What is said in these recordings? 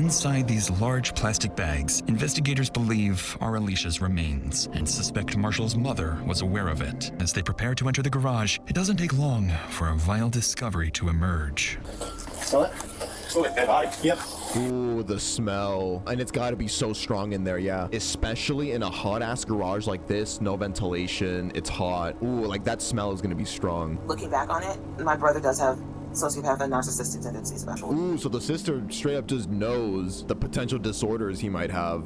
Inside these large plastic bags, investigators believe are Alicia's remains and suspect Marshall's mother was aware of it. As they prepare to enter the garage, it doesn't take long for a vile discovery to emerge. Smell it? Oh, dead body. Yep. Ooh, the smell. And it's gotta be so strong in there, yeah. Especially in a hot-ass garage like this, no ventilation, it's hot. Ooh, like that smell is gonna be strong. Looking back on it, my brother does have sociopath and narcissistic tendencies special. Ooh, so the sister straight up just knows the potential disorders he might have.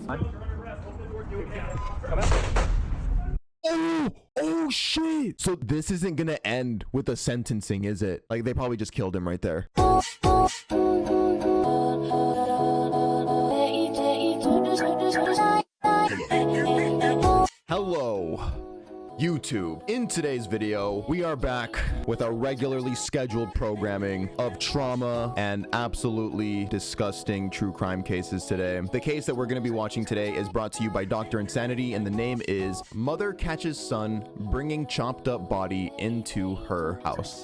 Oh shit! So this isn't gonna end with a sentencing, is it? Like, they probably just killed him right there. Hello, YouTube. In today's video, we are back with our regularly scheduled programming of trauma and absolutely disgusting true crime cases today. The case that we're going to be watching today is brought to you by Dr. Insanity, and the name is Mother Catches Son Bringing Chopped Up Body into Her House.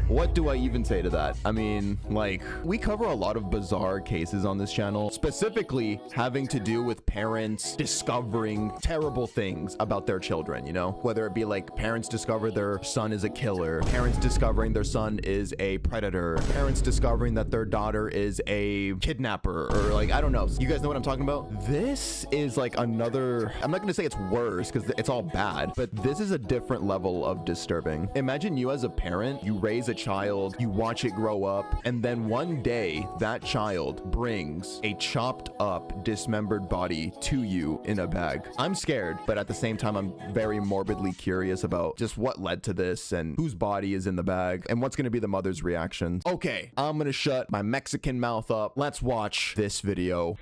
What do I even say to that? I mean, like, we cover a lot of bizarre cases on this channel, specifically having to do with parents discovering terrible things about their children, you know? Whether it be like parents discover their son is a killer, parents discovering their son is a predator, parents discovering that their daughter is a kidnapper, or like, I don't know. You guys know what I'm talking about? This is like another, I'm not gonna say it's worse because it's all bad, but this is a different level of disturbing. Imagine you as a parent, you raise a child, you watch it grow up, and then one day that child brings a chopped up, dismembered body to you in a bag. I'm scared, but at the same time, I'm very morbidly curious about just what led to this and whose body is in the bag and what's going to be the mother's reaction. Okay, I'm going to shut my Mexican mouth up. Let's watch this video.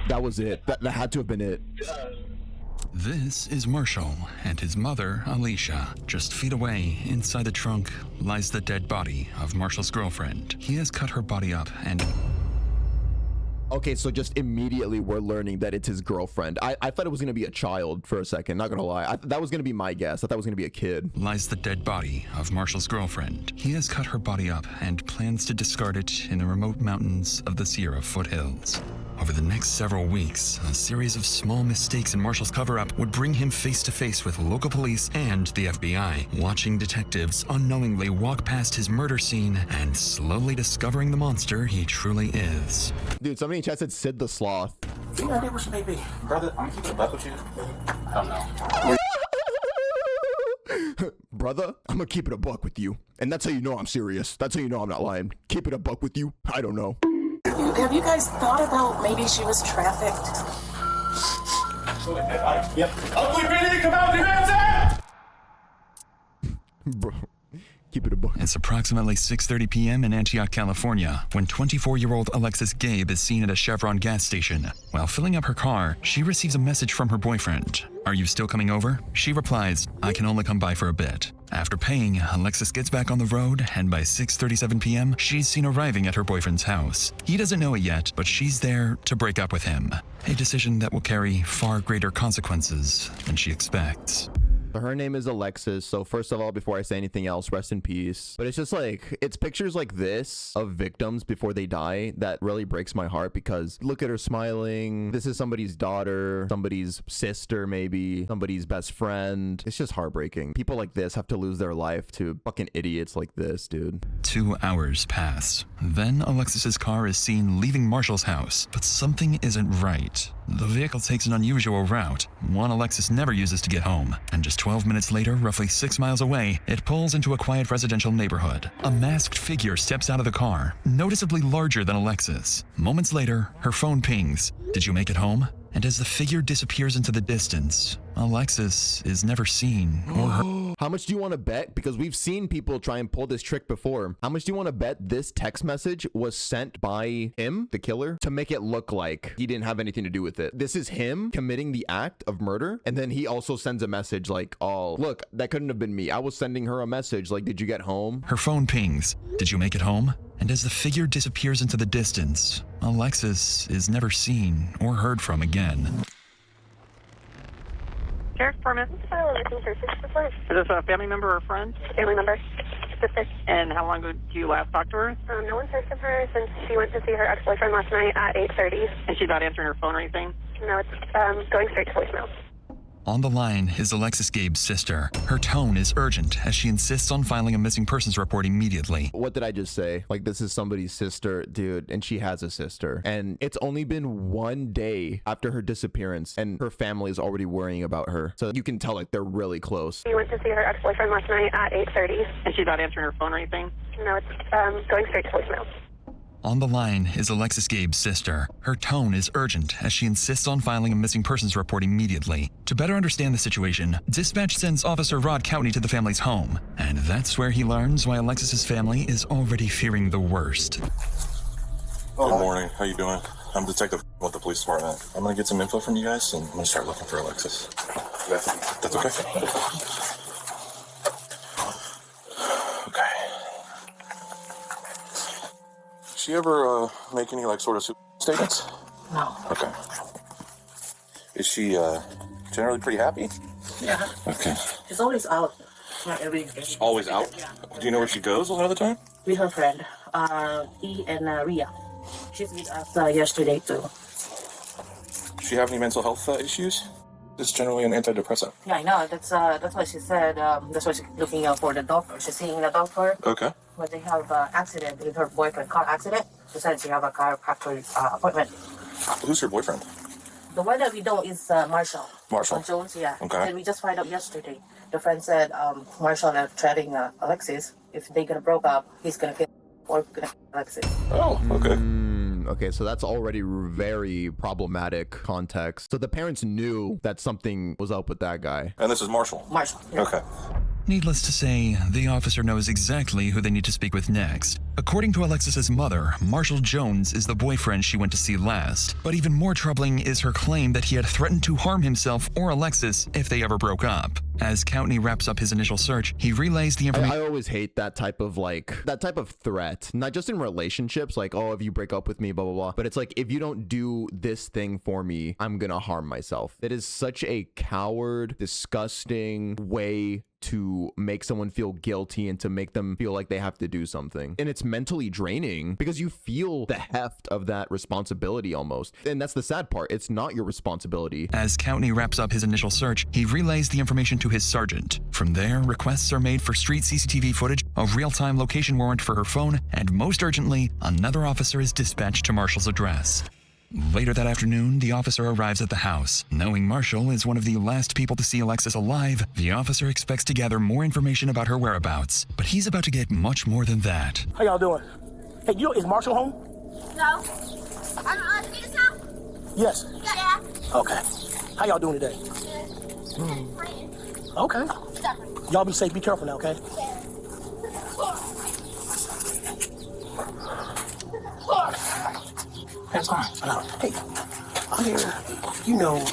That was it. That had to have been it. This is Marshall and his mother, Alicia. Just feet away, inside the trunk, lies the dead body of Marshall's girlfriend. He has cut her body up and... Okay, so just immediately we're learning that it's his girlfriend. I thought it was going to be a child for a second, not going to lie. That was going to be my guess. I thought it was going to be a kid. Lies the dead body of Marshall's girlfriend. He has cut her body up and plans to discard it in the remote mountains of the Sierra foothills. Over the next several weeks, a series of small mistakes in Marshall's cover-up would bring him face to face with local police and the FBI, watching detectives unknowingly walk past his murder scene and slowly discovering the monster he truly is. Dude, somebody in chat said Sid the Sloth. Do you know what she may be? Brother, I'm gonna keep it a buck with you. I don't know. Brother, I'm gonna keep it a buck with you. And that's how you know I'm serious. That's how you know I'm not lying. Keep it a buck with you? I don't know. Have you guys thought about maybe she was trafficked? Yep. Ugly Benny, come out, your hands up! Bro, keep it a buck. It's approximately 6:30 p.m. in Antioch, California, when 24-year-old Alexis Gabe is seen at a Chevron gas station. While filling up her car, she receives a message from her boyfriend. "Are you still coming over?" She replies, "I can only come by for a bit." After paying, Alexis gets back on the road, and by 6:37 p.m., she's seen arriving at her boyfriend's house. He doesn't know it yet, but she's there to break up with him. A decision that will carry far greater consequences than she expects. Her name is Alexis, so first of all, before I say anything else, rest in peace. But it's just like, it's pictures like this of victims before they die that really breaks my heart, because look at her smiling. This is somebody's daughter, somebody's sister, maybe somebody's best friend. It's just heartbreaking. People like this have to lose their life to fucking idiots like this, dude. 2 hours pass. Then Alexis's car is seen leaving Marshall's house, but something isn't right. The vehicle takes an unusual route, one Alexis never uses to get home, and just 12 minutes later, roughly 6 miles away, it pulls into a quiet residential neighborhood. A masked figure steps out of the car, noticeably larger than Alexis. Moments later, her phone pings. "Did you make it home?" And as the figure disappears into the distance, Alexis is never seen or heard. How much do you want to bet? Because we've seen people try and pull this trick before. How much do you want to bet this text message was sent by him, the killer, to make it look like he didn't have anything to do with it? This is him committing the act of murder, and then he also sends a message like, "Oh, look, that couldn't have been me. I was sending her a message like, did you get home?" Her phone pings. "Did you make it home?" And as the figure disappears into the distance, Alexis is never seen or heard from again. Sheriff's Department. Is this a family member or friend? Family member. Pacific. And how long ago did you last talk to her? No one's heard from her since she went to see her ex-boyfriend last night at 8:30. And she's not answering her phone or anything? No, it's going straight to voicemail. On the line is Alexis Gabe's sister. Her tone is urgent as she insists on filing a missing persons report immediately. What did I just say? Like, this is somebody's sister, dude, and she has a sister. And it's only been 1 day after her disappearance, and her family is already worrying about her. So you can tell, like, they're really close. She went to see her ex-boyfriend last night at 8:30. And she's not answering her phone or anything? No, it's going straight to voicemail. On the line is Alexis Gabe's sister. Her tone is urgent as she insists on filing a missing persons report immediately. To better understand the situation, dispatch sends Officer Rod Coutney to the family's home, and that's where he learns why Alexis's family is already fearing the worst. Good morning. How you doing? I'm Detective with the police department. I'm gonna get some info from you guys, and I'm gonna start looking for Alexis. That's okay. Okay. She ever make any like sort of statements? No. Okay. Is she generally pretty happy? Yeah. Okay. She's always out. Not every day. Always out? Yeah. Do you know where she goes a lot of the time? With her friend, E and Ria. She's with us yesterday too. Does she have any mental health issues? It's generally an antidepressant. Yeah, I know. That's why she said. That's why she's looking for the doctor. She's seeing the doctor. Okay. When they have accident with her boyfriend, car accident. She said she have a chiropractor appointment. Who's her boyfriend? The one that we know is Marshall. Marshall. Jones, yeah. Okay. And we just find out yesterday. The friend said Marshall threatening Alexis. If they gonna broke up, he's gonna kill or gonna kill Alexis. Oh, okay. Okay, so that's already very problematic context. So the parents knew that something was up with that guy. And this is Marshall? Marshall. Yeah. Okay. Needless to say, the officer knows exactly who they need to speak with next. According to Alexis's mother, Marshall Jones is the boyfriend she went to see last. But even more troubling is her claim that he had threatened to harm himself or Alexis if they ever broke up. As Coutney wraps up his initial search, he relays the information. I always hate that type of threat, not just in relationships, like, oh, if you break up with me, blah, blah, blah. But it's like, if you don't do this thing for me, I'm gonna harm myself. It is such a coward, disgusting way to make someone feel guilty and to make them feel like they have to do something. And it's mentally draining because you feel the heft of that responsibility almost. And that's the sad part. It's not your responsibility. As Coutney wraps up his initial search, he relays the information to his sergeant. From there, requests are made for street CCTV footage, a real-time location warrant for her phone, and most urgently, another officer is dispatched to Marshall's address. Later that afternoon, the officer arrives at the house. Knowing Marshall is one of the last people to see Alexis alive, the officer expects to gather more information about her whereabouts. But he's about to get much more than that. How y'all doing? Hey, is Marshall home? No. Are you his house? Yes. Yeah. Okay. How y'all doing today? Okay. Y'all be safe. Be careful now, okay? What's going on? Hey, I'm here. You know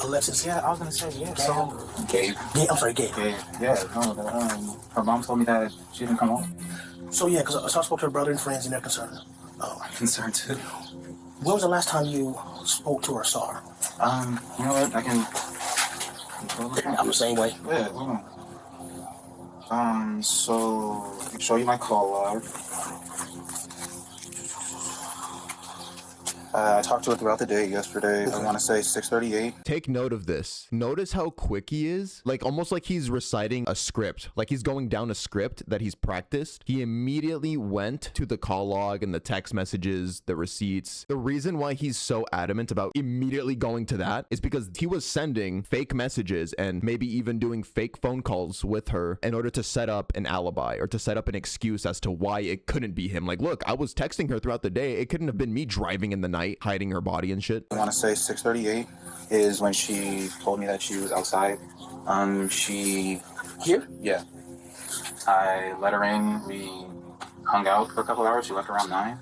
Alexis. Yeah, I was gonna say, yeah. So, Gabe. Yeah, I'm sorry, Gabe. Yeah. Her mom told me that she didn't come home. So yeah, because I spoke to her brother and friends and they're concerned. I'm concerned too. When was the last time you spoke to her or saw her? You know what? I can. I'm the same way. Yeah, hold on. So I can show you my call log. I talked to her throughout the day yesterday. I want to say 6:38. Take note of this. Notice how quick he is. Like, almost like he's reciting a script. Like he's going down a script that he's practiced. He immediately went to the call log and the text messages, the receipts. The reason why he's so adamant about immediately going to that is because he was sending fake messages and maybe even doing fake phone calls with her in order to set up an alibi or to set up an excuse as to why it couldn't be him. Like, look, I was texting her throughout the day. It couldn't have been me driving in the night hiding her body and shit. I want to say 6:38 is when she told me that she was outside. She Here? Yeah. I let her in. We hung out for a couple hours. She left around 9.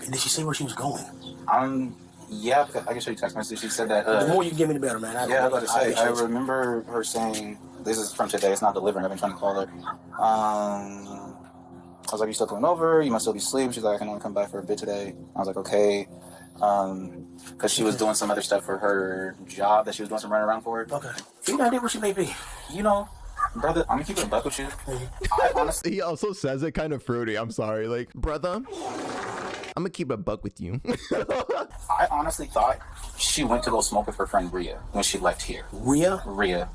And did she say where she was going? Yeah, I can show you text message. She said that. The more you give me, the better, man. I was about to say. I remember her saying, "This is from today. It's not delivering." I've been trying to call her. I was like, "You still coming over? You must still be asleep." She's like, "I can only come by for a bit today." I was like, "Okay," because she was doing some other stuff for her job that she was doing some running around for. Okay. You got idea where she may be? You know, Brother, I'm gonna keep it a buck with you. I honestly, He also says it kind of fruity. I'm sorry. Like, brother, I'm gonna keep it a buck with you. I honestly thought she went to go smoke with her friend Rhea when she left here. Rhea? Maria.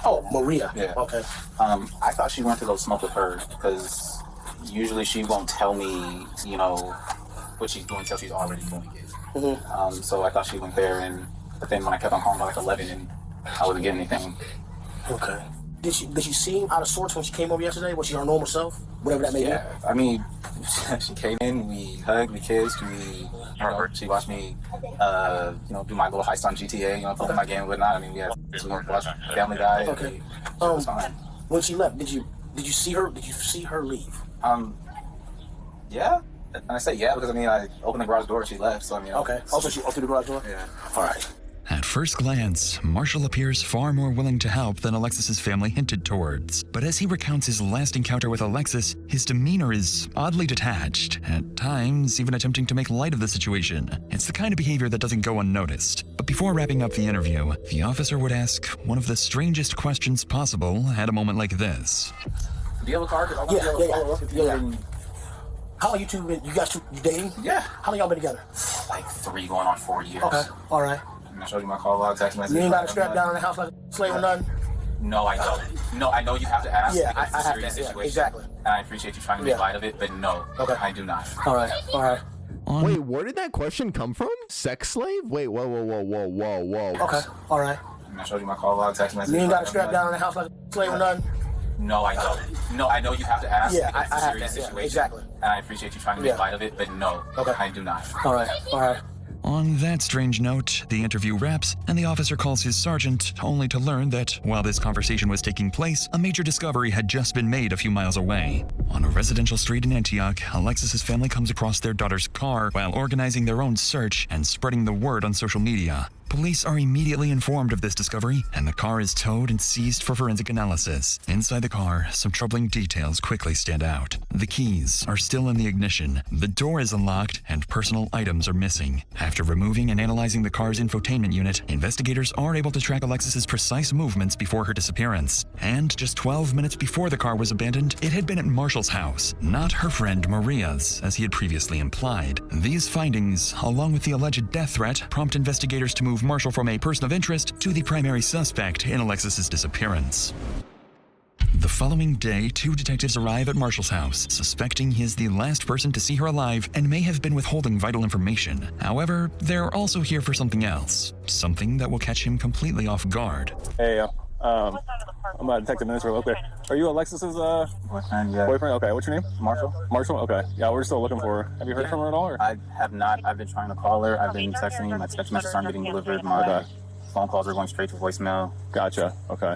Oh, Maria. Yeah. Okay. I thought she went to go smoke with her because usually she won't tell me, you know, what she's doing until she's already doing it. Mm-hmm. So I thought she went there, but then when I kept on calling by like 11 and I wasn't getting anything. Okay. Did she seem out of sorts when she came over yesterday? Was she her normal self? Whatever that may be. Yeah, I mean, she came in, we hugged, we kissed, she watched me, do my little heist on GTA, play my game and whatnot. I mean, we had watched Family Guy. Okay. It was fine. When she left, did you see her? Did you see her leave? Yeah. And I say yeah because I opened the garage door and she left. So Okay. Also, she opened the garage door. Yeah. All right. At first glance, Marshall appears far more willing to help than Alexis's family hinted towards. But as he recounts his last encounter with Alexis, his demeanor is oddly detached, at times even attempting to make light of the situation. It's the kind of behavior that doesn't go unnoticed. But before wrapping up the interview, the officer would ask one of the strangest questions possible at a moment like this. Do you have a car? Yeah. How long you two been? You dating? Yeah. How long y'all been together? Like 3 going on 4 years. Okay. All right. I showed you my call log, text message. You ain't got to strap down in the house like a slave or nothing? No, I don't. No, I know you have to ask. Yeah, because it's a I have serious to. Yeah, situation. exactly. And I appreciate you trying to make light of it, but no, Okay. I do not. All right. Wait, where did that question come from? Sex slave? Wait, whoa. Okay. All right. I showed you my call log, text message. You ain't got to strap down in the house like a slave or nothing? No, I don't. No, I know you have to ask. Yeah, because it's I a have serious to. Yeah, situation. exactly. And I appreciate you trying to make light of it, but no, I do not. All right. On that strange note, the interview wraps, and the officer calls his sergeant, only to learn that, while this conversation was taking place, a major discovery had just been made a few miles away. On a residential street in Antioch, Alexis's family comes across their daughter's car while organizing their own search and spreading the word on social media. Police are immediately informed of this discovery, and the car is towed and seized for forensic analysis. Inside the car, some troubling details quickly stand out. The keys are still in the ignition, the door is unlocked, and personal items are missing. After removing and analyzing the car's infotainment unit, investigators are able to track Alexis's precise movements before her disappearance. And just 12 minutes before the car was abandoned, it had been at Marshall's house, not her friend Maria's, as he had previously implied. These findings, along with the alleged death threat, prompt investigators to move Marshall from a person of interest to the primary suspect in Alexis's disappearance. The following day, 2 detectives arrive at Marshall's house, suspecting he is the last person to see her alive and may have been withholding vital information. However, they're also here for something else, something that will catch him completely off guard. Hey, I'm a detective administrator. Okay, are you Alexis's Boyfriend, yeah. boyfriend? Okay, what's your name? Marshall. Okay, yeah, we're still looking for her. Have you heard from her at all? Or? I have not. I've been trying to call her. I've been texting. My text messages aren't getting delivered. My phone calls are going straight to voicemail. Gotcha. Okay.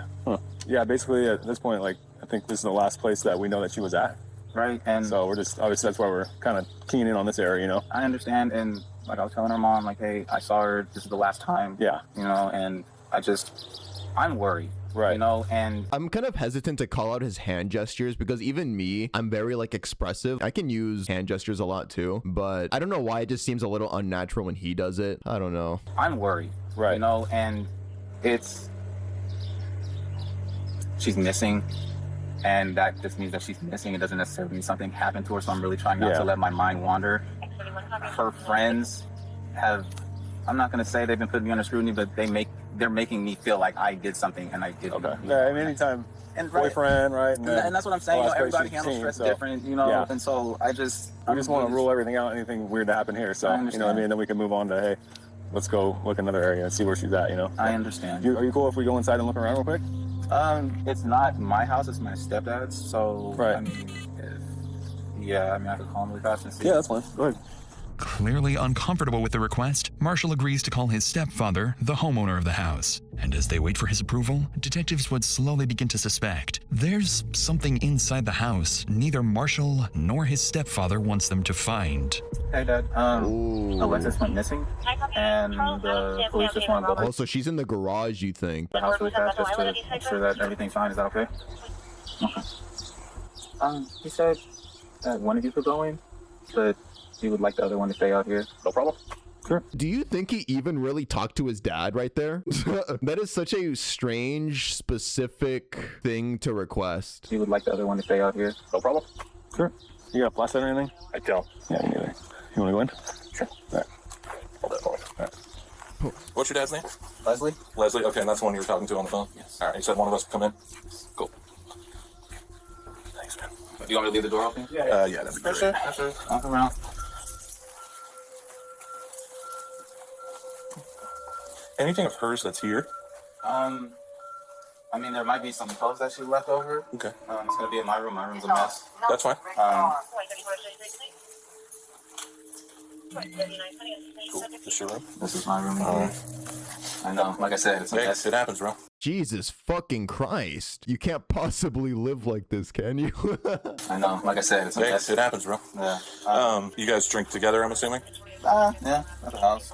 Yeah, basically at this point, like, I think this is the last place that we know that she was at. Right, and so we're just, obviously that's why we're kind of keying in on this area, you know? I understand, and like I was telling her mom, like, hey, I saw her, this is the last time. Yeah. You know, and I'm worried. Right. You know, and I'm kind of hesitant to call out his hand gestures because even me, I'm very like expressive. I can use hand gestures a lot too, but I don't know why it just seems a little unnatural when he does it. I don't know. I'm worried. Right. You know, and she's missing, and that just means that she's missing. It doesn't necessarily mean something happened to her, so I'm really trying not to let my mind wander. Her friends I'm not going to say they've been putting me under scrutiny, but they're making me feel like I did something and I didn't. Okay. Yeah, I mean, anytime and boyfriend, right? And that's what I'm saying. You know, everybody handles stress different, you know, and so we just want to rule everything out, anything weird to happen here. So, you know what I mean? And then we can move on to, hey, let's go look another area and see where she's at, you know? I understand. Are you cool if we go inside and look around real quick? It's not my house, it's my stepdad's, so, right. I mean, I could call him really fast and see. Yeah, that's fine. Go ahead. Clearly uncomfortable with the request, Marshall agrees to call his stepfather, the homeowner of the house. And as they wait for his approval, detectives would slowly begin to suspect there's something inside the house neither Marshall nor his stepfather wants them to find. Hey, Dad. Alexis went missing, and the police just want to go. Oh, so she's in the garage, you think? The house really fast just to make sure that everything's fine. Is that okay? Okay. He said that one of you could go in, but he would like the other one to stay out here. No problem. Sure. Do you think he even really talked to his dad right there? That is such a strange, specific thing to request. You would like the other one to stay out here? No problem. Sure. You got a flashlight or anything? I don't. Yeah, me neither. You want to go in? Sure. All right. Hold that for me. All right. What's your dad's name? Leslie? Leslie? Okay, and that's the one you were talking to on the phone? Yes. All right, you said one of us would come in? Cool. Thanks, man. Do you want me to leave the door open? Yeah, that'd be great. Sure. I'll come around. Anything of hers that's here? I mean, there might be some clothes that she left over. Okay. It's gonna be in my room. My room's a mess. That's fine. Cool. This your room? This is my room. Here. I know. Like I said, it's a mess. It happens, bro. Jesus fucking Christ. You can't possibly live like this, can you? I know. Like I said, it's a mess. It happens, bro. Yeah. You guys drink together, I'm assuming? Yeah, at the house.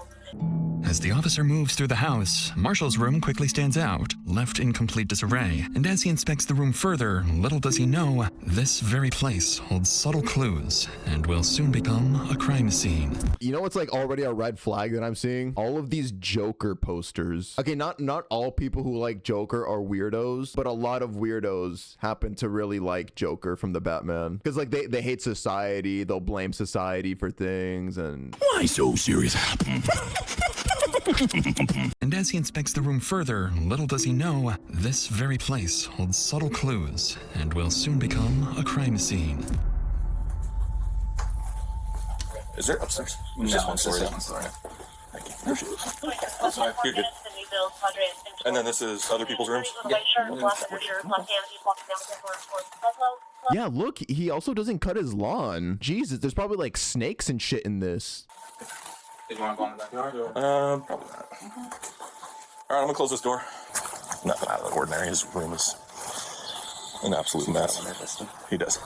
As the officer moves through the house, Marshall's room quickly stands out, left in complete disarray. And as he inspects the room further, little does he know, this very place holds subtle clues and will soon become a crime scene. You know what's like already a red flag that I'm seeing? All of these Joker posters. Okay, not all people who like Joker are weirdos, but a lot of weirdos happen to really like Joker from the Batman. Because like they hate society, they'll blame society for things, and why so serious? And as he inspects the room further, little does he know, this very place holds subtle clues and will soon become a crime scene. Is there upstairs? No, Just one story. one story. Thank you. There she is. Oh, sorry. You're good. And then this is other people's rooms? yeah, look, he also doesn't cut his lawn. Jesus, there's probably like snakes and shit in this. Did you want to go in the backyard? Probably not. All right, I'm gonna close this door. Nothing out of the ordinary. His room is an absolute mess. He does.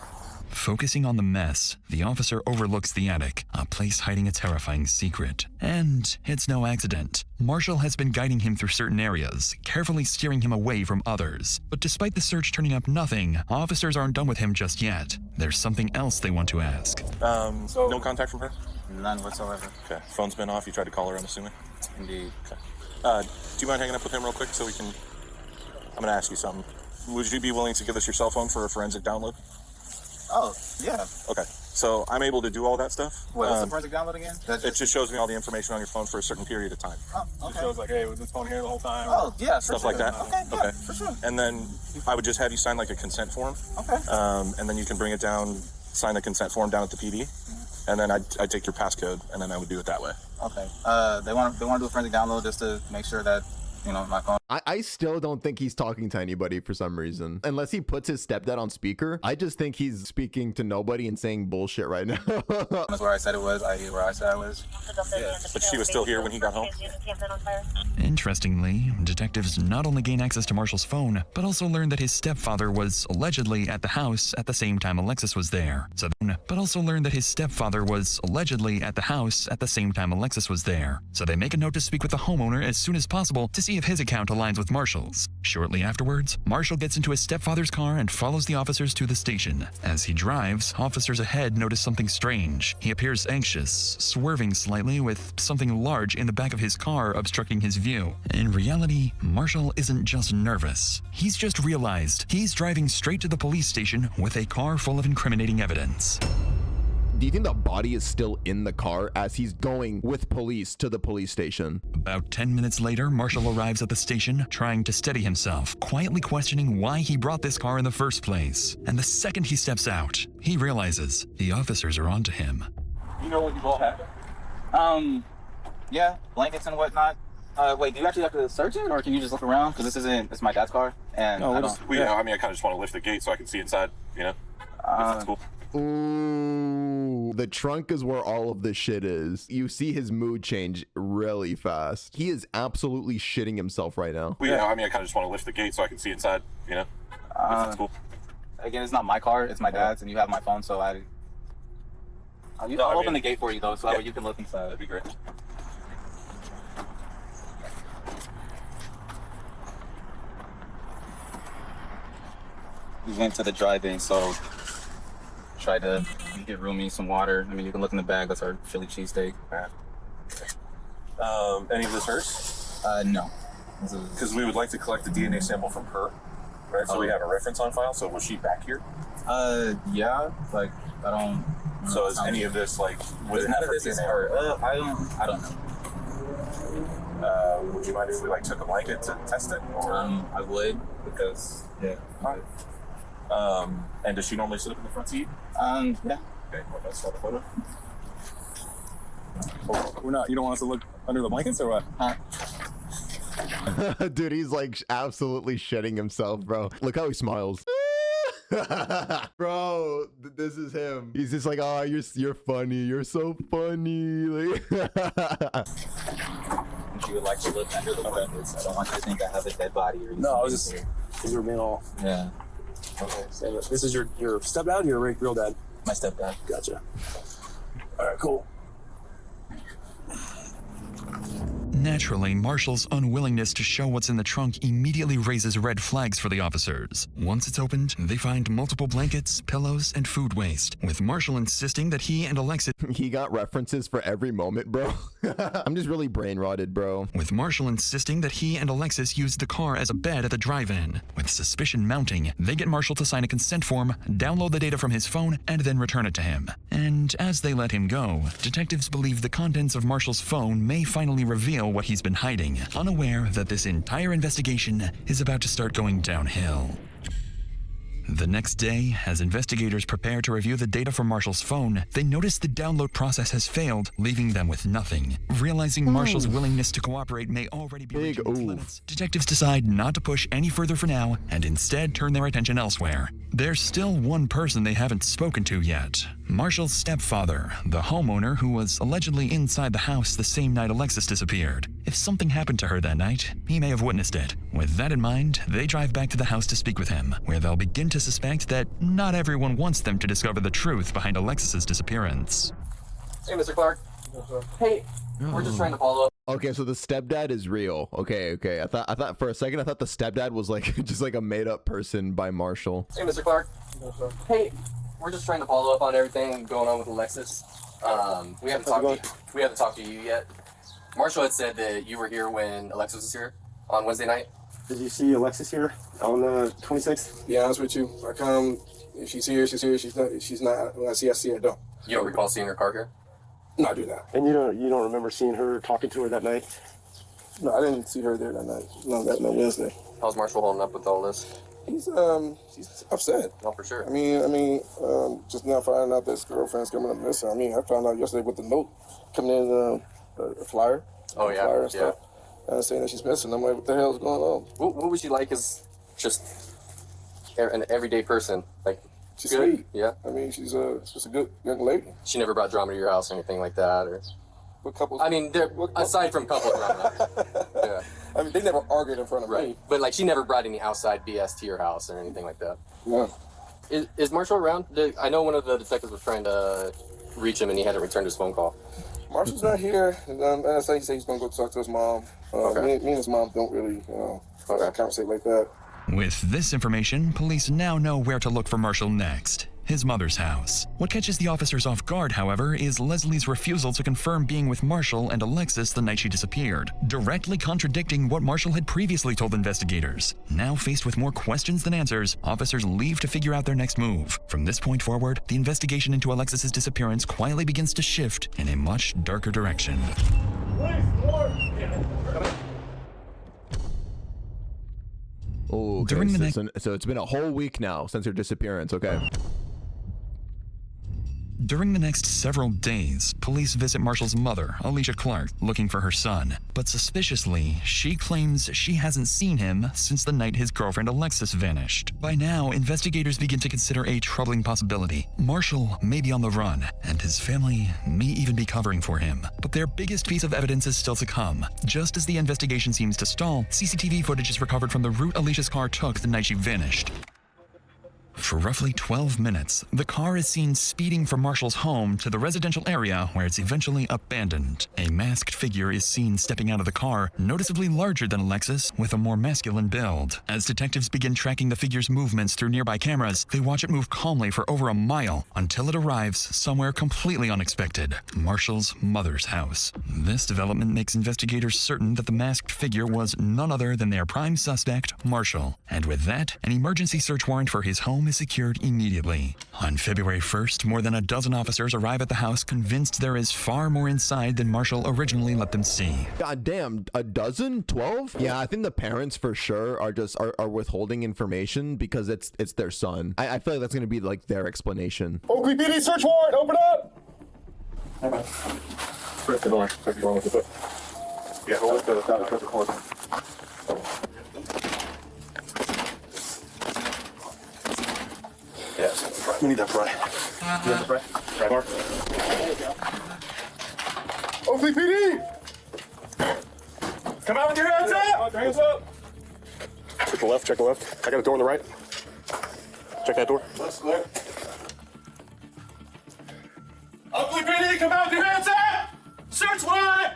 Focusing on the mess, the officer overlooks the attic, a place hiding a terrifying secret. And it's no accident. Marshall has been guiding him through certain areas, carefully steering him away from others. But despite the search turning up nothing, officers aren't done with him just yet. There's something else they want to ask. No contact from her? None whatsoever. Okay. Phone's been off. You tried to call her, I'm assuming? Indeed. Okay. Do you mind hanging up with him real quick so we can... I'm gonna ask you something. Would you be willing to give us your cell phone for a forensic download? Oh, yeah. Okay. So I'm able to do all that stuff. What's the forensic download again? It just shows me all the information on your phone for a certain period of time. Oh, okay. It shows like, hey, was this phone here the whole time? Oh, yeah, stuff like that. Okay, yeah, for sure. And then I would just have you sign like a consent form. Okay. And then you can bring it down, sign the consent form down at the PD, and then I'd take your passcode, and then I would do it that way. Okay. They want to do a forensic download just to make sure that, you know, my phone. I still don't think he's talking to anybody for some reason. Unless he puts his stepdad on speaker. I just think he's speaking to nobody and saying bullshit right now. That's where I said it was. Where I said I was. Yeah. But she was still here when he got home? Interestingly, detectives not only gain access to Marshall's phone, but also learn that his stepfather was allegedly at the house at the same time Alexis was there. So they make a note to speak with the homeowner as soon as possible to see if his account aligns with Marshall's. Shortly afterwards, Marshall gets into his stepfather's car and follows the officers to the station. As he drives, officers ahead notice something strange. He appears anxious, swerving slightly with something large in the back of his car obstructing his view. In reality, Marshall isn't just nervous. He's just realized he's driving straight to the police station with a car full of incriminating evidence. Do you think the body is still in the car as he's going with police to the police station? About 10 minutes later, Marshall arrives at the station, trying to steady himself, quietly questioning why he brought this car in the first place. And the second he steps out, he realizes the officers are onto him. You know what you all have? Yeah, blankets and whatnot. Wait, do you actually have to search it, or can you just look around? Because it's my dad's car, and I mean, I kind of just want to lift the gate so I can see inside, you know? If that's cool. Ooh, the trunk is where all of this shit is. You see his mood change really fast. He is absolutely shitting himself right now. I mean, I kind of just want to lift the gate so I can see inside, you know? If that's cool. Again, it's not my car, it's my dad's, and you have my phone, so I'll open the gate for you, though, so that way you can look inside. That'd be great. We went to the drive-in, so tried to get Rumi some water. I mean, you can look in the bag. That's our Philly cheesesteak. Any of this hers? No. Because we would like to collect the DNA sample from her, right? So we have a reference on file. So was she back here? Yeah, like I don't. So is any of this like? None of this is her. I don't know. Would you mind if we like took a blanket to test it? Or? I would because yeah. And does she normally sit up in the front seat? Yeah. Okay, well, let's start the photo. We're not. You don't want us to look under the blankets or what? Dude, he's like absolutely shitting himself, bro. Look how he smiles. Bro, this is him. He's just like, oh, you're funny. You're so funny. Like She would like to look under the blankets. I don't want you to think I have a dead body or anything. No, I was just because you're being all. Yeah. Okay, so this is your stepdad or your real dad? My stepdad. Gotcha. All right, cool. Naturally, Marshall's unwillingness to show what's in the trunk immediately raises red flags for the officers. Once it's opened, they find multiple blankets, pillows, and food waste, with Marshall insisting that he and Alexis... He got references for every moment, bro. I'm just really brain rotted, bro. With Marshall insisting that he and Alexis used the car as a bed at the drive-in. With suspicion mounting, they get Marshall to sign a consent form, download the data from his phone, and then return it to him. And as they let him go, detectives believe the contents of Marshall's phone may finally reveal what he's been hiding, unaware that this entire investigation is about to start going downhill. The next day, as investigators prepare to review the data from Marshall's phone, they notice the download process has failed, leaving them with nothing. Realizing Marshall's willingness to cooperate may already be reaching its limits, detectives decide not to push any further for now and instead turn their attention elsewhere. There's still one person they haven't spoken to yet. Marshall's stepfather, the homeowner who was allegedly inside the house the same night Alexis disappeared. If something happened to her that night, he may have witnessed it. With that in mind, they drive back to the house to speak with him, where they'll begin to suspect that not everyone wants them to discover the truth behind Alexis's disappearance. Hey, Mr. Clark. Hey, we're just trying to follow up. Okay, so the stepdad is real. Okay. I thought for a second, I thought the stepdad was like just like a made up person by Marshall. Hey, Mr. Clark. Hey, we're just trying to follow up on everything going on with Alexis. We haven't talked to you yet. Marshall had said that you were here when Alexis was here on Wednesday night. Did you see Alexis here on the 26th? Yeah, honest with you. I come, if she's here, she's here. She's not. When I see her, I don't. You don't recall seeing her car here? No, I do not. And you don't remember seeing her, talking to her that night? No, I didn't see her there that night. No, Wednesday. How's Marshall holding up with all this? He's upset. No, for sure. I mean, just now finding out that his girlfriend's coming up missing. I mean, I found out yesterday with the note coming in, the flyer. Oh, yeah. Flyer and stuff. Saying that she's missing. I'm like, what the hell is going on? What was she like as just an everyday person? Like, she's good? Sweet. Yeah. I mean, she's just a good young lady. She never brought drama to your house or anything like that, or? What couples? I mean, aside from couple drama. Yeah. I mean, they never argued in front of me. But like, she never brought any outside BS to your house or anything like that. No. Is Marshall around? I know one of the detectives was trying to reach him and he hadn't returned his phone call. Marshall's not here. And I say he said he's gonna go talk to his mom. Me and his mom don't really, conversate like that. With this information, police now know where to look for Marshall next. His mother's house. What catches the officers off guard, however, is Leslie's refusal to confirm being with Marshall and Alexis the night she disappeared, directly contradicting what Marshall had previously told investigators. Now faced with more questions than answers, officers leave to figure out their next move. From this point forward, the investigation into Alexis's disappearance quietly begins to shift in a much darker direction. Oh, okay. So it's been a whole week now since her disappearance. Okay. During the next several days, police visit Marshall's mother, Alicia Clark, looking for her son. But suspiciously, she claims she hasn't seen him since the night his girlfriend Alexis vanished. By now, investigators begin to consider a troubling possibility. Marshall may be on the run, and his family may even be covering for him. But their biggest piece of evidence is still to come. Just as the investigation seems to stall, CCTV footage is recovered from the route Alicia's car took the night she vanished. For roughly 12 minutes, the car is seen speeding from Marshall's home to the residential area where it's eventually abandoned. A masked figure is seen stepping out of the car, noticeably larger than Alexis, with a more masculine build. As detectives begin tracking the figure's movements through nearby cameras, they watch it move calmly for over a mile until it arrives somewhere completely unexpected: Marshall's mother's house. This development makes investigators certain that the masked figure was none other than their prime suspect, Marshall. And with that, an emergency search warrant for his home is secured immediately. On February 1st, more than a dozen officers arrive at the house, convinced there is far more inside than Marshall originally let them see. God damn, a dozen? 12? Yeah, I think the parents for sure are withholding information because it's their son. I feel like that's gonna be like their explanation. Oakley PD search warrant, open up! Press the door. Press the door with the foot. Yeah, hold it to the side. Press the cord. Yes, we need that fry. You want the fry? Fry bar? There you go. Oakley PD! Come out with your hands up! Hands up! Check the left, check the left. I got a door on the right. Check that door. Left's clear. Oakley PD, come out with your hands up! Search wide!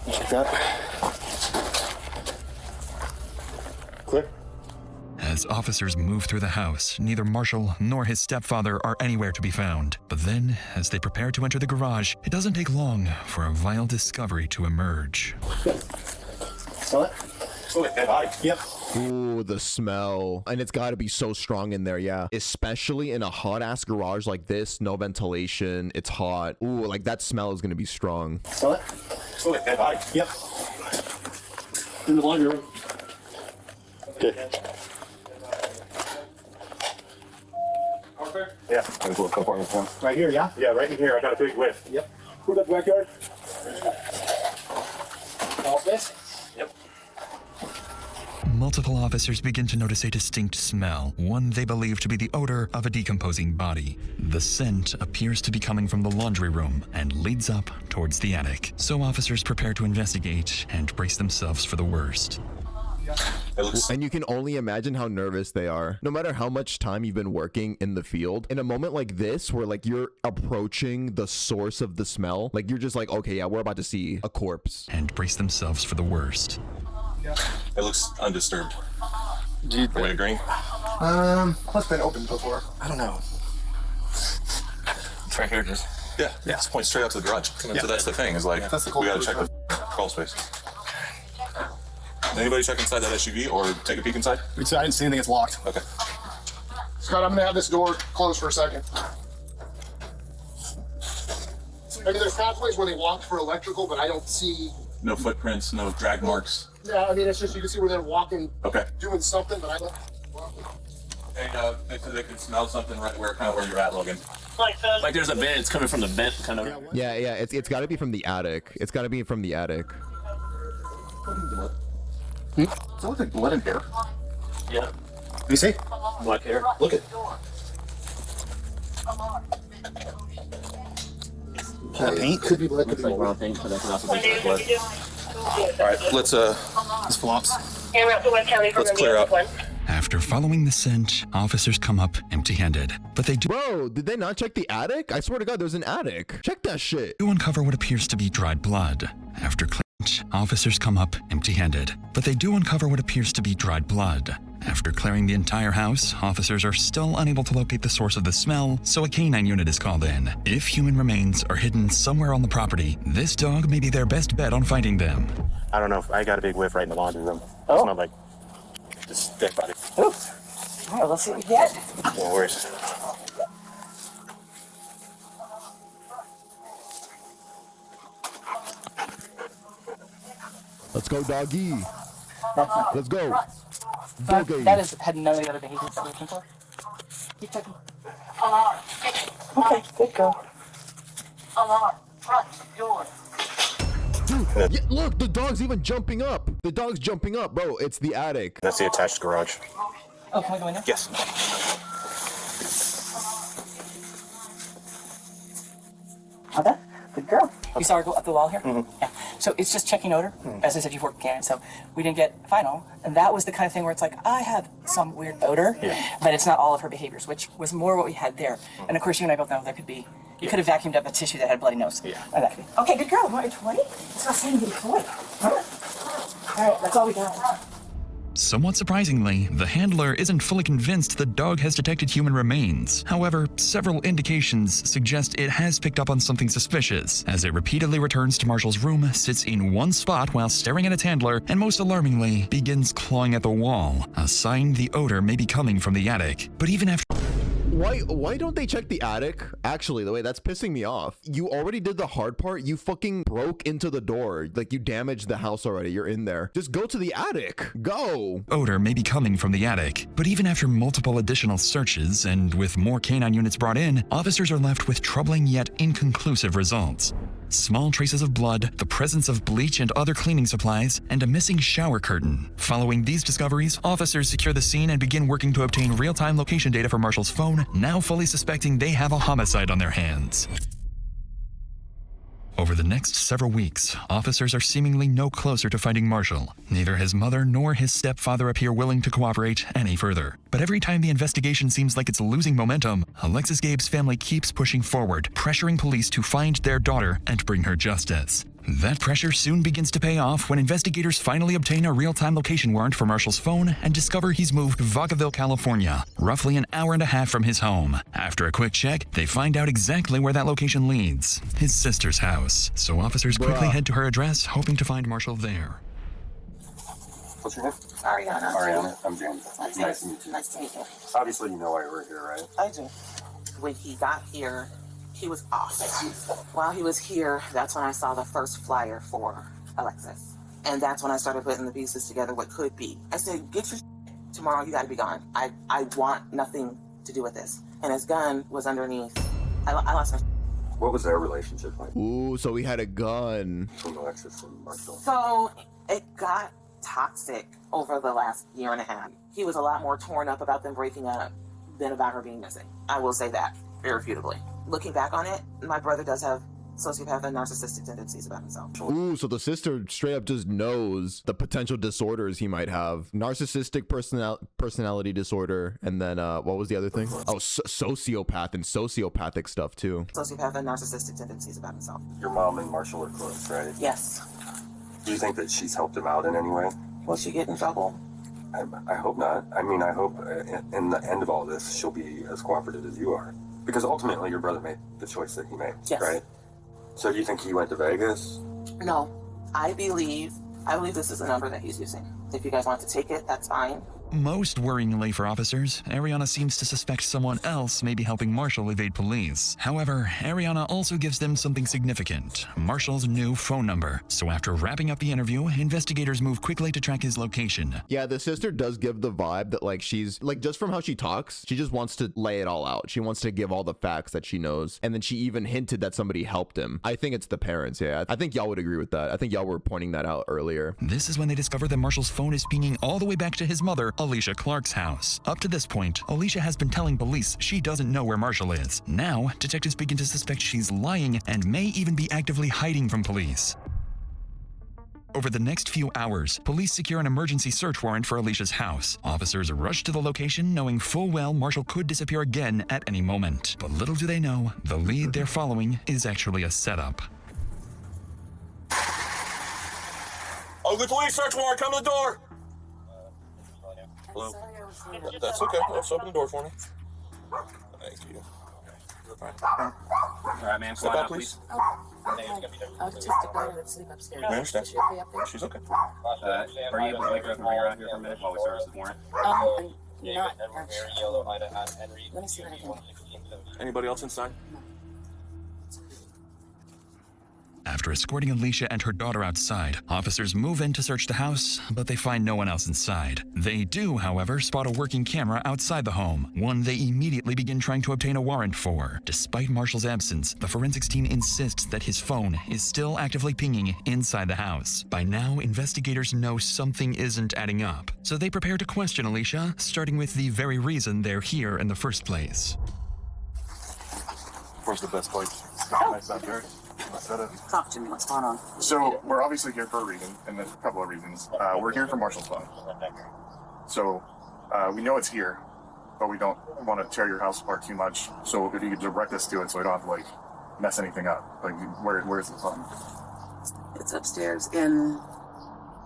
Check that. Clear. As officers move through the house, neither Marshall nor his stepfather are anywhere to be found. But then, as they prepare to enter the garage, it doesn't take long for a vile discovery to emerge. Smell it? Smell it, dead body. Yep. Ooh, the smell. And it's got to be so strong in there, yeah. Especially in a hot-ass garage like this, no ventilation, it's hot. Ooh, like that smell is going to be strong. Smell it? Smell it, dead body. Yep. In the laundry room. Okay. Yeah. Right here, yeah? Yeah, right in here. I got a big whiff. Yep. Who's that backyard? All this? Yep. Multiple officers begin to notice a distinct smell, one they believe to be the odor of a decomposing body. The scent appears to be coming from the laundry room and leads up towards the attic. So officers prepare to investigate and brace themselves for the worst. And you can only imagine how nervous they are. No matter how much time you've been working in the field, in a moment like this where like you're approaching the source of the smell, like you're just like, okay, yeah, we're about to see a corpse. And brace themselves for the worst. It looks undisturbed. Do you agree? It's been opened before. I don't know. It's right here, just. Yeah, it's point straight up to the garage. Yeah. So that's the thing, is like, we gotta check the crawl space. Anybody check inside that SUV or take a peek inside? I didn't see anything, it's locked. Okay. Scott, I'm gonna have this door closed for a second. I mean, there's pathways where they walked for electrical, but I don't see... No footprints, no drag marks. Yeah, I mean, it's just, you can see where they're walking, okay, doing something, but I don't... Hey, they can smell something right where you're at, Logan. Like there's a vent, it's coming from the vent, kind of. Yeah, it's got to be from the attic. It's got to be from the attic. Does that look like blood and hair? Yeah. Let me see. Black hair. Look at. Paint? Could be blood, could be blood. Paint, but that could also be blood. Alright, let's flops. Let's clear up. After following the scent, officers come up empty-handed. But they do— Bro, did they not check the attic? I swear to God, there's an attic. Check that shit. Do uncover what appears to be dried blood. After officers come up empty-handed, but they do uncover what appears to be dried blood. After clearing the entire house, officers are still unable to locate the source of the smell, so a canine unit is called in. If human remains are hidden somewhere on the property, this dog may be their best bet on finding them. I don't know. I got a big whiff right in the laundry room. It smelled like just dead body. All right, let's see what we get. No worries. Let's go, doggy. Let's go. Doggy. That had none of the other behaviors that we're looking for. Keep checking. Okay, good go. Dude, yeah, look, the dog's even jumping up. The dog's jumping up, bro. It's the attic. That's the attached garage. Oh, can I go in there? Yes. Okay. Good girl. You saw her go up the wall here? Yeah. So it's just checking odor. As I said, you've worked with Cannon, so we didn't get final. And that was the kind of thing where it's like, I have some weird odor, but it's not all of her behaviors, which was more what we had there. And of course, you and I both know there could be, you could have vacuumed up a tissue that had a bloody nose. Or that could be. Okay, good girl. You want your toy? It's not saying you get a toy. Huh? All right, that's all we got. Somewhat surprisingly, the handler isn't fully convinced the dog has detected human remains. However, several indications suggest it has picked up on something suspicious, as it repeatedly returns to Marshall's room, sits in one spot while staring at its handler, and most alarmingly, begins clawing at the wall, a sign the odor may be coming from the attic. But even after Why don't they check the attic? Actually, the way that's pissing me off. You already did the hard part. You fucking broke into the door. Like, you damaged the house already. You're in there. Just go to the attic. Go. Odor may be coming from the attic. But even after multiple additional searches and with more canine units brought in, officers are left with troubling yet inconclusive results. Small traces of blood, the presence of bleach and other cleaning supplies, and a missing shower curtain. Following these discoveries, officers secure the scene and begin working to obtain real-time location data from Marshall's phone, now fully suspecting they have a homicide on their hands. Over the next several weeks, officers are seemingly no closer to finding Marshall. Neither his mother nor his stepfather appear willing to cooperate any further. But every time the investigation seems like it's losing momentum, Alexis Gabe's family keeps pushing forward, pressuring police to find their daughter and bring her justice. That pressure soon begins to pay off when investigators finally obtain a real-time location warrant for Marshall's phone and discover he's moved to Vacaville, California, roughly an hour and a half from his home. After a quick check, they find out exactly where that location leads: his sister's house. So officers quickly head to her address, hoping to find Marshall there. What's your name? Ariana. Ariana. I'm James. Nice to meet you. Nice to meet you. Obviously, you know why we're here, right? I do. When he got here, he was off. While he was here, that's when I saw the first flyer for Alexis. And that's when I started putting the pieces together, what could be. I said, get your tomorrow, you gotta be gone. I want nothing to do with this. And his gun was underneath. I lost my. What was their relationship like? Ooh, so he had a gun. From Alexis and Marshall. So it got toxic over the last year and a half. He was a lot more torn up about them breaking up than about her being missing. I will say that, irrefutably. Looking back on it, my brother does have sociopath and narcissistic tendencies about himself. Ooh, so the sister straight up just knows the potential disorders he might have. Narcissistic personality disorder, and then what was the other thing? Oh, sociopath and sociopathic stuff too. Sociopath and narcissistic tendencies about himself. Your mom and Marshall are close, right? Yes. Do you think that she's helped him out in any way? Will she get in trouble? I hope not. I mean, I hope in the end of all this, she'll be as cooperative as you are. Because ultimately, your brother made the choice that he made, right? So do you think he went to Vegas? No. I believe this is a number that he's using. If you guys want to take it, that's fine. Most worryingly for officers, Ariana seems to suspect someone else may be helping Marshall evade police. However, Ariana also gives them something significant: Marshall's new phone number. So after wrapping up the interview, investigators move quickly to track his location. Yeah, the sister does give the vibe that, like, she's, like, just from how she talks, she just wants to lay it all out. She wants to give all the facts that she knows. And then she even hinted that somebody helped him. I think it's the parents, yeah. I think y'all would agree with that. I think y'all were pointing that out earlier. This is when they discover that Marshall's phone is pinging all the way back to his mother, Alicia Clark's house. Up to this point, Alicia has been telling police she doesn't know where Marshall is. Now, detectives begin to suspect she's lying and may even be actively hiding from police. Over the next few hours, police secure an emergency search warrant for Alicia's house. Officers rush to the location, knowing full well Marshall could disappear again at any moment. But little do they know, the lead they're following is actually a setup. Ugly police search warrant, come to the door! Hello? That's okay. Let's open the door for me. Thank you. All right, ma'am. Step out, please. Just to go to sleep upstairs. I understand. She'll be up there. She's okay. Are you able to wake her up and bring her out here for a minute while we service this warrant? I'm not actually. Let me see what I can do. Anybody else inside? After escorting Alicia and her daughter outside, officers move in to search the house, but they find no one else inside. They do, however, spot a working camera outside the home, one they immediately begin trying to obtain a warrant for. Despite Marshall's absence, the forensics team insists that his phone is still actively pinging inside the house. By now, investigators know something isn't adding up, so they prepare to question Alicia, starting with the very reason they're here in the first place. Where's the best place? Nice backyard. Talk to me. What's going on? So we're obviously here for a reason, and there's a couple of reasons. We're here for Marshall's phone. So we know it's here, but we don't want to tear your house apart too much. So if you could direct us to it, so we don't have to like mess anything up. Like, where's the phone? It's upstairs in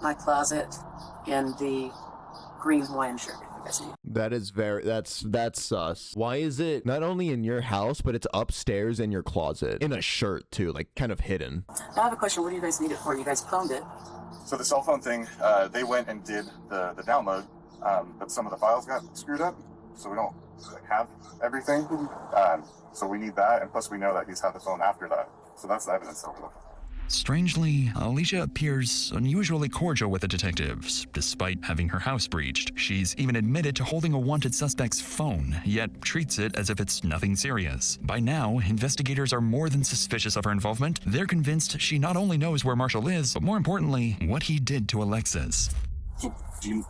my closet in the green Hawaiian shirt. That is that's sus. Why is it not only in your house, but it's upstairs in your closet in a shirt too, like kind of hidden? I have a question. What do you guys need it for? You guys cloned it. So the cell phone thing, they went and did the download, but some of the files got screwed up, so we don't have everything. So we need that, and plus we know that he's had the phone after that. So that's the evidence that we're looking for. Strangely, Alicia appears unusually cordial with the detectives, despite having her house breached. She's even admitted to holding a wanted suspect's phone, yet treats it as if it's nothing serious. By now, investigators are more than suspicious of her involvement. They're convinced she not only knows where Marshall is, but more importantly, what he did to Alexis. So he's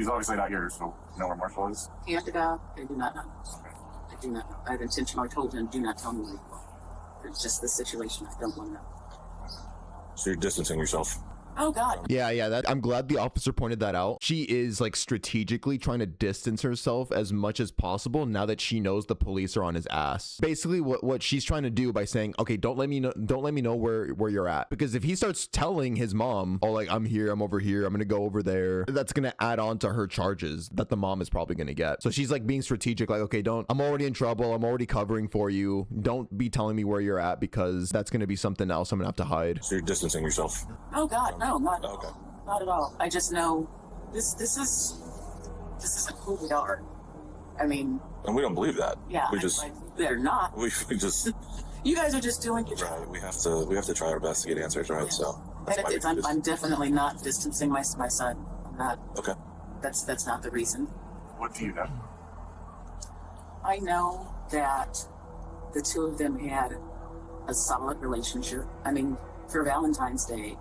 obviously not here, so you know where Marshall is? He had to go. I do not know. I do not know. I've intentionally told him, do not tell me where you are. It's just the situation. I don't want to know. So you're distancing yourself. Oh God. Yeah, I'm glad the officer pointed that out. She is like strategically trying to distance herself as much as possible now that she knows the police are on his ass. Basically what she's trying to do by saying, okay, don't let me know where you're at. Because if he starts telling his mom, oh, like, I'm here, I'm over here, I'm gonna go over there, that's gonna add on to her charges that the mom is probably gonna get. So she's like being strategic, like, okay, I'm already in trouble, I'm already covering for you, don't be telling me where you're at, because that's gonna be something else I'm gonna have to hide. So you're distancing yourself. Oh God, no, not Okay. Not at all. I just know this isn't who we are. I mean, And we don't believe that. yeah, they're not. We just You guys are just doing your job. right. We have to try our best to get answers right. So But I'm definitely not distancing my son. I'm not. Okay. That's not the reason. What do you know? I know that the two of them had a solid relationship. I mean, for Valentine's Day,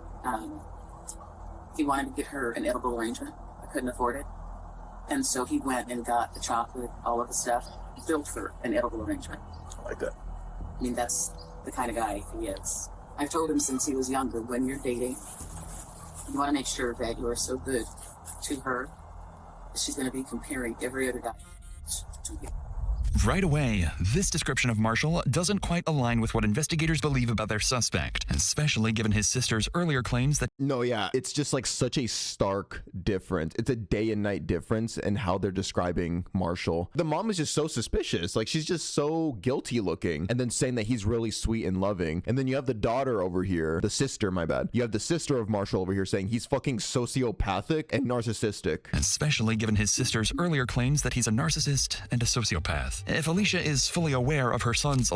he wanted to get her an edible arrangement. I couldn't afford it. And so he went and got the chocolate, all of the stuff, built for an edible arrangement. I like that. I mean, that's the kind of guy he is. I've told him since he was younger, when you're dating, you want to make sure that you are so good to her that she's going to be comparing every other guy to you. Right away, this description of Marshall doesn't quite align with what investigators believe about their suspect, especially given his sister's earlier claims that— No, yeah, it's just like such a stark difference. It's a day and night difference in how they're describing Marshall. The mom is just so suspicious. Like, she's just so guilty looking, and then saying that he's really sweet and loving. And then you have the daughter over here, the sister, my bad. You have the sister of Marshall over here saying he's fucking sociopathic and narcissistic. Especially given his sister's earlier claims that he's a narcissist and a sociopath. If Alicia is fully aware of her son's—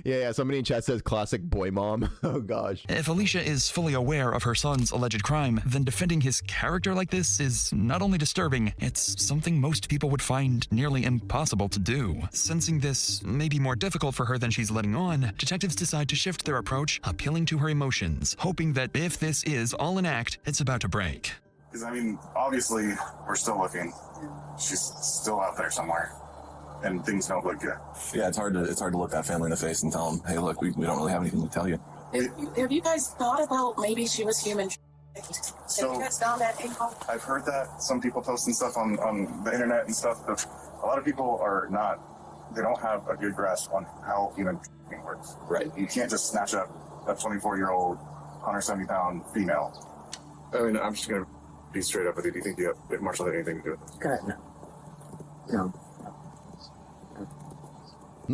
yeah, somebody in chat says classic boy mom. Oh gosh. If Alicia is fully aware of her son's alleged crime, then defending his character like this is not only disturbing, it's something most people would find nearly impossible to do. Sensing this may be more difficult for her than she's letting on, detectives decide to shift their approach, appealing to her emotions, hoping that if this is all an act, it's about to break. Because, I mean, obviously, we're still looking. She's still out there somewhere. And things don't look good. Yeah, it's hard to look that family in the face and tell them, hey, look, we don't really have anything to tell you. Have you guys thought about maybe she was human? Have you guys found that info? I've heard that some people posting stuff on the internet and stuff, but a lot of people are not, they don't have a good grasp on how human works. Right. You can't just snatch up a 24-year-old, 170-pound female. I mean, I'm just going to be straight up with you. Do you think if Marshall had anything to do with it? God, no. No.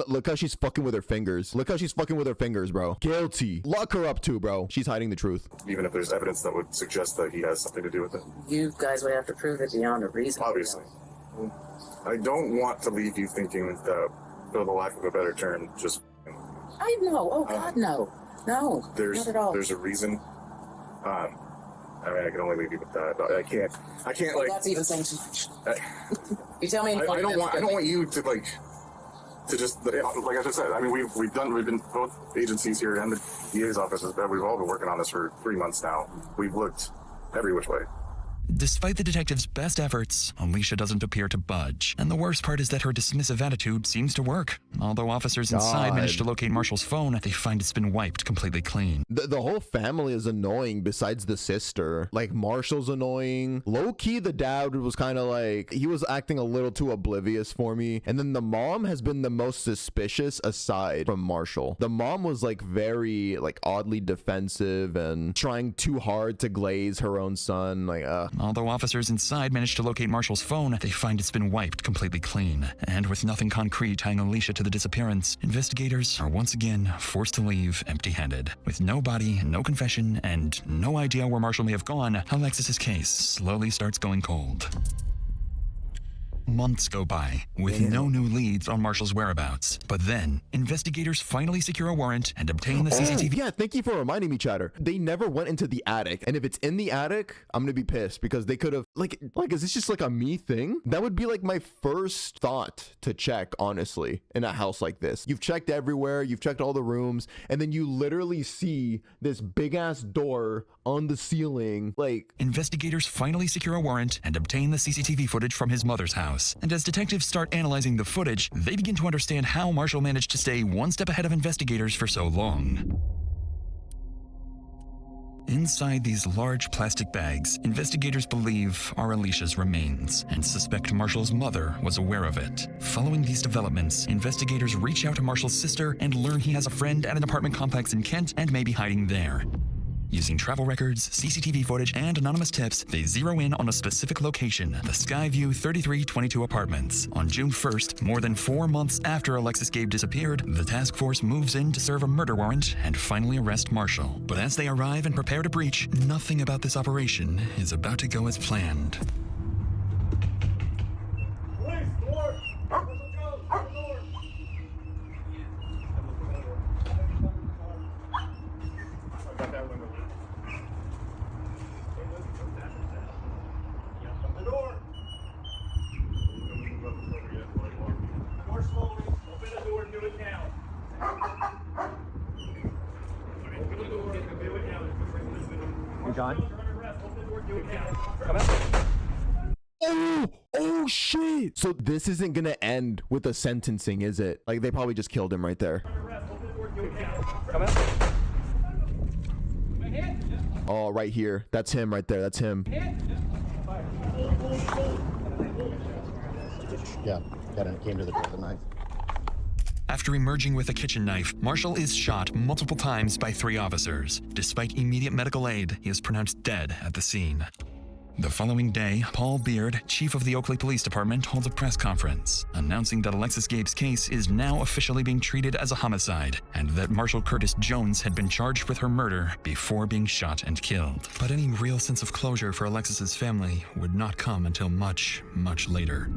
Look how she's fucking with her fingers. Look how she's fucking with her fingers, bro. Guilty. Lock her up too, bro. She's hiding the truth. Even if there's evidence that would suggest that he has something to do with it. You guys would have to prove it beyond a reason. Obviously. I don't want to leave you thinking that, for the lack of a better term, just... I know. Oh, God, no. No, not at all. There's a reason. I mean, I can only leave you with that. I can't like... That's even saying too much. You tell me... I don't want you to, like... To just, like I just said, I mean, we've been, both agencies here and the DA's office, we've all been working on this for 3 months now. We've looked every which way. Despite the detective's best efforts, Alicia doesn't appear to budge. And the worst part is that her dismissive attitude seems to work. Although officers inside manage to locate Marshall's phone, they find it's been wiped completely clean. The whole family is annoying besides the sister. Like, Marshall's annoying. Low-key, the dad was kind of like, he was acting a little too oblivious for me. And then the mom has been the most suspicious aside from Marshall. The mom was like very like oddly defensive and trying too hard to glaze her own son. Like, Although officers inside manage to locate Marshall's phone, they find it's been wiped completely clean. And with nothing concrete tying Alicia to the disappearance, investigators are once again forced to leave empty-handed. With no body, no confession, and no idea where Marshall may have gone, Alexis's case slowly starts going cold. Months go by, with no new leads on Marshall's whereabouts. But then, investigators finally secure a warrant and obtain the CCTV. Yeah, thank you for reminding me, Chatter. They never went into the attic. And if it's in the attic, I'm gonna be pissed because they could have, like, is this just like a me thing? That would be like my first thought to check, honestly, in a house like this. You've checked everywhere, you've checked all the rooms, and then you literally see this big-ass door on the ceiling, like... Investigators finally secure a warrant and obtain the CCTV footage from his mother's house. And as detectives start analyzing the footage, they begin to understand how Marshall managed to stay one step ahead of investigators for so long. Inside these large plastic bags, investigators believe are Alicia's remains and suspect Marshall's mother was aware of it. Following these developments, investigators reach out to Marshall's sister and learn he has a friend at an apartment complex in Kent and may be hiding there. Using travel records, CCTV footage, and anonymous tips, they zero in on a specific location, the Skyview 3322 apartments. On June 1st, more than 4 months after Alexis Gabe disappeared, the task force moves in to serve a murder warrant and finally arrest Marshall. But as they arrive and prepare to breach, nothing about this operation is about to go as planned. John? Come out. Oh shit! So this isn't gonna end with a sentencing, is it? Like, they probably just killed him right there. Come out. Oh, right here. That's him right there. That's him. Yeah, came to the knife. After emerging with a kitchen knife, Marshall is shot multiple times by 3 officers. Despite immediate medical aid, he is pronounced dead at the scene. The following day, Paul Beard, chief of the Oakley Police Department, holds a press conference, announcing that Alexis Gabe's case is now officially being treated as a homicide, and that Marshall Curtis Jones had been charged with her murder before being shot and killed. But any real sense of closure for Alexis's family would not come until much, much later.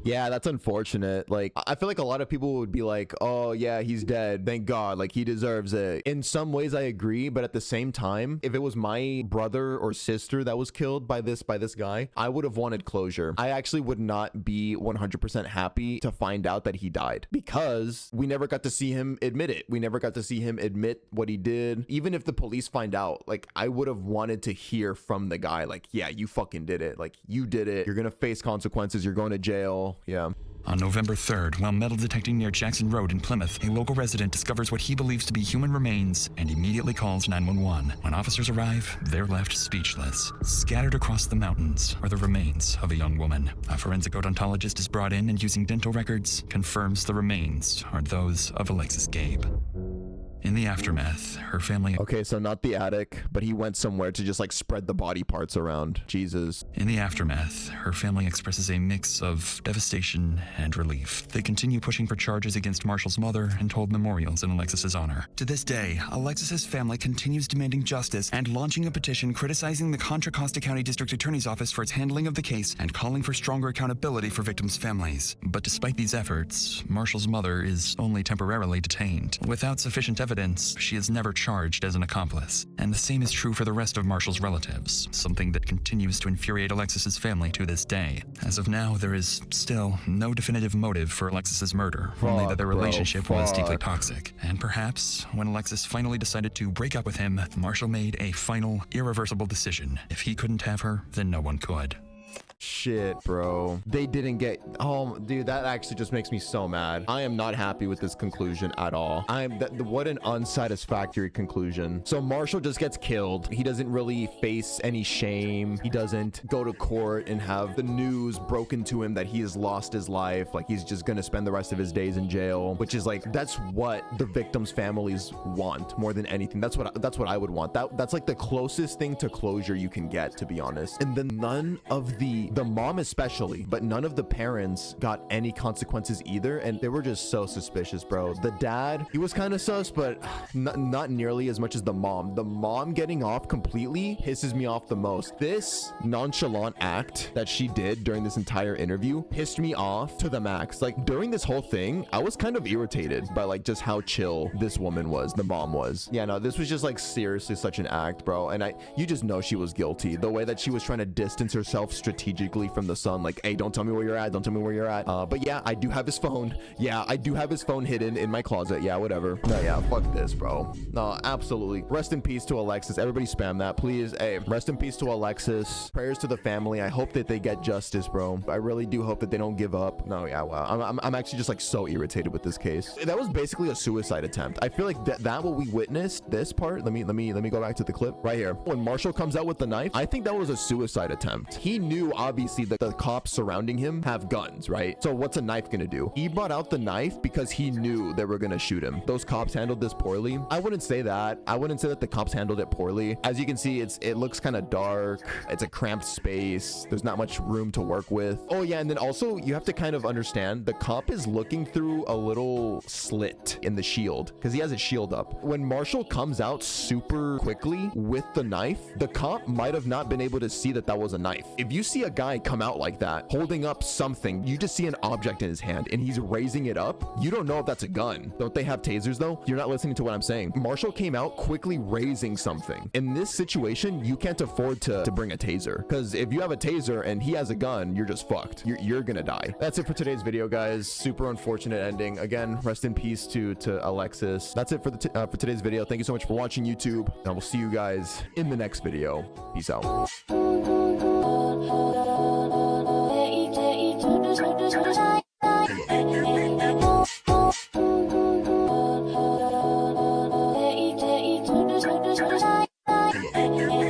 Yeah, that's unfortunate. Like, I feel like a lot of people would be like, oh yeah, he's dead, thank God, like he deserves it. In some ways I agree, but at the same time, if it was my brother or sister that was killed by this guy, I would have wanted closure. I actually would not be 100% happy to find out that he died, because we never got to see him admit it. We never got to see him admit what he did. Even if the police find out, like, I would have wanted to hear from the guy, like, yeah, you fucking did it. Like, you did it. You're gonna face consequences. You're going to jail. Yeah. On November 3rd, while metal detecting near Jackson Road in Plymouth, a local resident discovers what he believes to be human remains and immediately calls 911. When officers arrive, they're left speechless. Scattered across the mountains are the remains of a young woman. A forensic odontologist is brought in and, using dental records, confirms the remains are those of Alexis Gabe. In the aftermath, her family... Okay, so not the attic, but he went somewhere to just like spread the body parts around. Jesus. In the aftermath, her family expresses a mix of devastation and relief. They continue pushing for charges against Marshall's mother and hold memorials in Alexis's honor. To this day, Alexis's family continues demanding justice and launching a petition criticizing the Contra Costa County District Attorney's Office for its handling of the case and calling for stronger accountability for victims' families. But despite these efforts, Marshall's mother is only temporarily detained. Without sufficient evidence evidence, she is never charged as an accomplice. And the same is true for the rest of Marshall's relatives, something that continues to infuriate Alexis's family to this day. As of now, there is still no definitive motive for Alexis's murder, only that their relationship was deeply toxic. And perhaps, when Alexis finally decided to break up with him, Marshall made a final, irreversible decision. If he couldn't have her, then no one could. Shit, bro. They didn't get... Oh, dude, that actually just makes me so mad. I am not happy with this conclusion at all. What an unsatisfactory conclusion. So Marshall just gets killed. He doesn't really face any shame. He doesn't go to court and have the news broken to him that he has lost his life. Like, he's just gonna spend the rest of his days in jail, which is like, that's what the victims' families want more than anything. That's what I would want. That's like the closest thing to closure you can get, to be honest. And then none of the mom especially, but none of the parents got any consequences either, and they were just so suspicious, bro. The dad, he was kind of sus, but not nearly as much as the mom. The mom getting off completely pisses me off the most. This nonchalant act that she did during this entire interview pissed me off to the max. Like, during this whole thing, I was kind of irritated by like just how chill this woman was, the mom was. Yeah, no, this was just like seriously such an act, bro. And you just know she was guilty. The way that she was trying to distance herself strategically from the son, like, hey, don't tell me where you're at, don't tell me where you're at. But yeah, I do have his phone. Yeah, I do have his phone hidden in my closet. Yeah, whatever. No, yeah, fuck this, bro. No, absolutely. Rest in peace to Alexis. Everybody spam that, please. Hey, rest in peace to Alexis. Prayers to the family. I hope that they get justice, bro. I really do hope that they don't give up. No, yeah, wow. I'm actually just like so irritated with this case. That was basically a suicide attempt. I feel like that what we witnessed, this part, let me go back to the clip right here. When Marshall comes out with the knife, I think that was a suicide attempt. He knew obviously that the cops surrounding him have guns, right? So what's a knife gonna do? He brought out the knife because he knew they were gonna shoot him. Those cops handled this poorly. I wouldn't say that. I wouldn't say that the cops handled it poorly. As you can see, it looks kind of dark. It's a cramped space. There's not much room to work with. Oh yeah, and then also you have to kind of understand the cop is looking through a little slit in the shield because he has his shield up. When Marshall comes out super quickly with the knife, the cop might have not been able to see that that was a knife. If you see a guy come out like that holding up something, you just see an object in his hand and he's raising it up, you don't know if that's a gun. Don't they have tasers though? You're not listening to what I'm saying. Marshall came out quickly raising something. In this situation, you can't afford to bring a taser, because if you have a taser and he has a gun, you're just fucked. You're gonna die. That's it for today's video, guys. Super unfortunate ending. Again, rest in peace to Alexis. That's it for today's video. Thank you so much for watching, YouTube, and I will see you guys in the next video. Peace out.